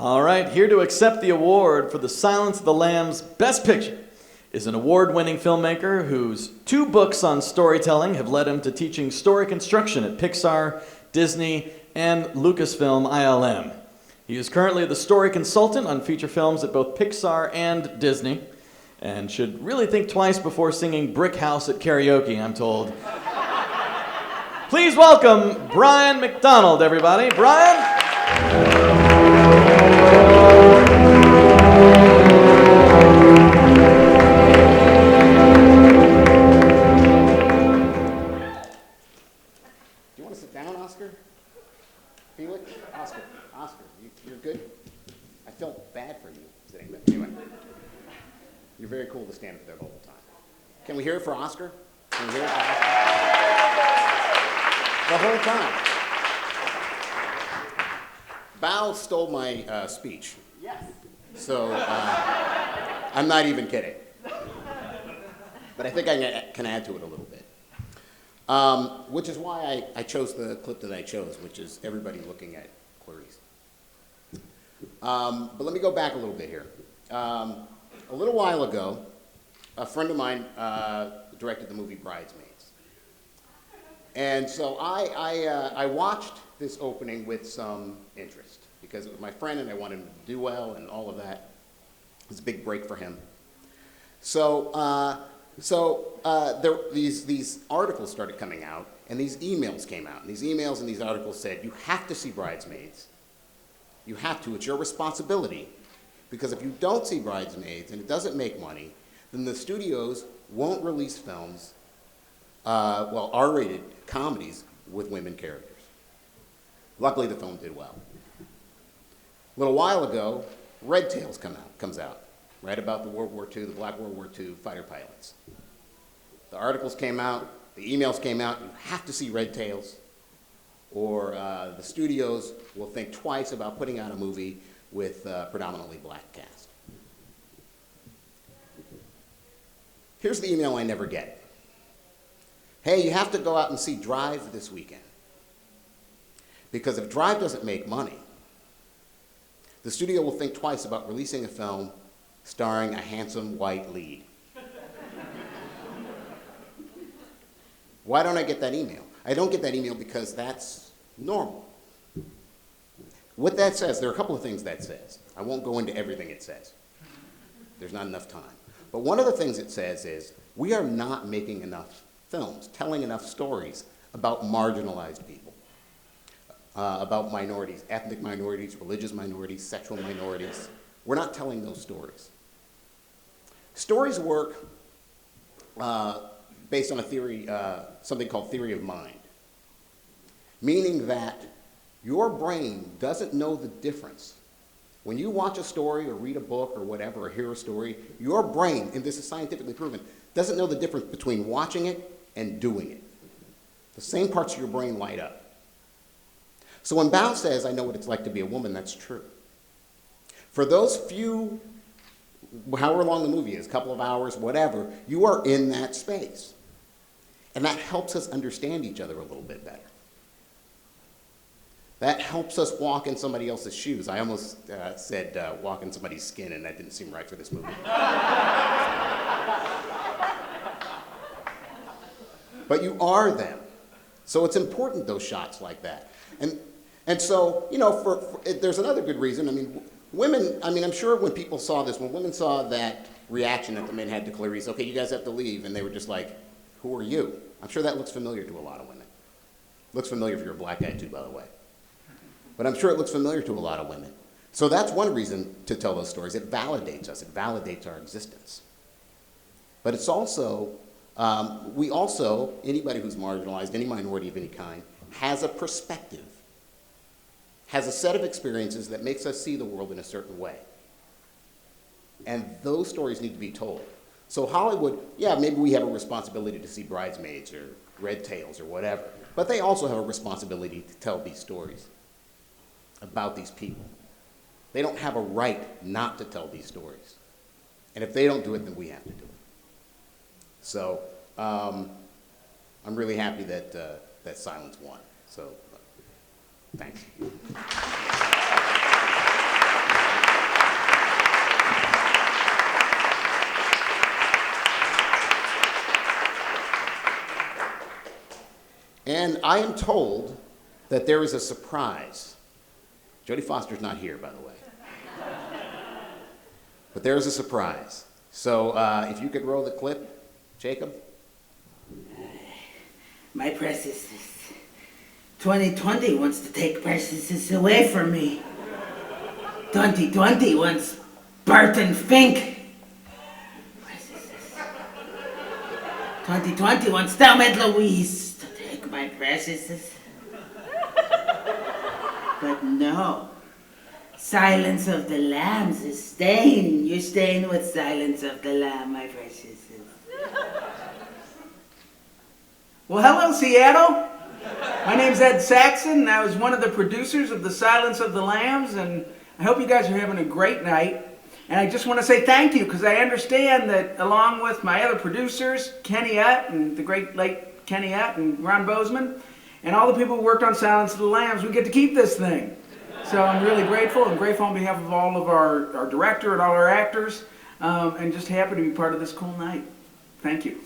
All right, here to accept the award for The Silence of the Lambs Best Picture is an award-winning filmmaker whose 2 books on storytelling have led him to teaching story construction at Pixar, Disney, and Lucasfilm ILM. He is currently the story consultant on feature films at both Pixar and Disney, and should really think twice before singing Brick House at karaoke, I'm told. Please welcome Brian McDonald, everybody. Brian? Do you want to sit down, Oscar? Felix? Oscar, you're good? I felt bad for you sitting there. Anyway, you're very cool to stand up there the whole time. Can we hear it for Oscar? Can we hear it for Oscar? The whole time. Bao stole my speech. Yes. So I'm not even kidding. But I think I can add to it a little bit. Which is why I chose the clip that I chose, which is everybody looking at Clarice. But let me go back a little bit here. A little while ago, a friend of mine directed the movie Bridesmaids. And so I watched this opening with some interest because it was my friend and I wanted him to do well and all of that. It was a big break for him. So these articles started coming out and these emails came out. And these emails and these articles said, you have to see Bridesmaids. You have to, it's your responsibility. Because if you don't see Bridesmaids and it doesn't make money, then the studios won't release films, R-rated comedies with women characters. Luckily, the film did well. A little while ago, Red Tails comes out, right about the World War II, the Black World War II fighter pilots. The articles came out, the emails came out, you have to see Red Tails, or the studios will think twice about putting out a movie with predominantly black cast. Here's the email I never get. Hey, you have to go out and see Drive this weekend. Because if Drive doesn't make money, the studio will think twice about releasing a film starring a handsome white lead. Why don't I get that email? I don't get that email because that's normal. What that says, there are a couple of things that says. I won't go into everything it says. There's not enough time. But one of the things it says is, we are not making enough films, telling enough stories about marginalized people, about minorities, ethnic minorities, religious minorities, sexual minorities. We're not telling those stories. Stories work based on a theory, something called theory of mind, meaning that your brain doesn't know the difference. When you watch a story or read a book or whatever, or hear a story, your brain, and this is scientifically proven, doesn't know the difference between watching it and doing it. The same parts of your brain light up. So when Bao says, I know what it's like to be a woman, that's true. For those few, however long the movie is, a couple of hours, whatever, you are in that space. And that helps us understand each other a little bit better. That helps us walk in somebody else's shoes. I almost said walk in somebody's skin, and that didn't seem right for this movie. But you are them. So it's important, those shots like that. And so, you know, there's another good reason. I mean, women, I'm sure when people saw this, when women saw that reaction that the men had to Clarice, okay, you guys have to leave, and they were just like, who are you? I'm sure that looks familiar to a lot of women. Looks familiar if you're a black guy too, by the way. But I'm sure it looks familiar to a lot of women. So that's one reason to tell those stories. It validates us. It validates our existence. But it's also, anybody who's marginalized, any minority of any kind, has a perspective, has a set of experiences that makes us see the world in a certain way. And those stories need to be told. So Hollywood, yeah, maybe we have a responsibility to see Bridesmaids or Red Tails or whatever, but they also have a responsibility to tell these stories about these people. They don't have a right not to tell these stories. And if they don't do it, then we have to do it. So I'm really happy that that Silence won. So thanks. I am told that there is a surprise. Jodie Foster's not here, by the way. But there is a surprise. So if you could roll the clip, Jacob. My precious. 2020 wants to take precious away from me. 2020 wants Barton Fink. 2020 wants Thelma Louise to take my precious. But no. Silence of the Lambs is staying. You're staying with Silence of the Lamb, my precious. Well, hello, Seattle. My name's Ed Saxon, and I was one of the producers of The Silence of the Lambs, and I hope you guys are having a great night. And I just want to say thank you, because I understand that along with my other producers, Kenny Utt, and the great late Kenny Utt, and Ron Bozeman, and all the people who worked on Silence of the Lambs, we get to keep this thing. So I'm really grateful, and grateful on behalf of all of our director and all our actors, and just happy to be part of this cool night. Thank you.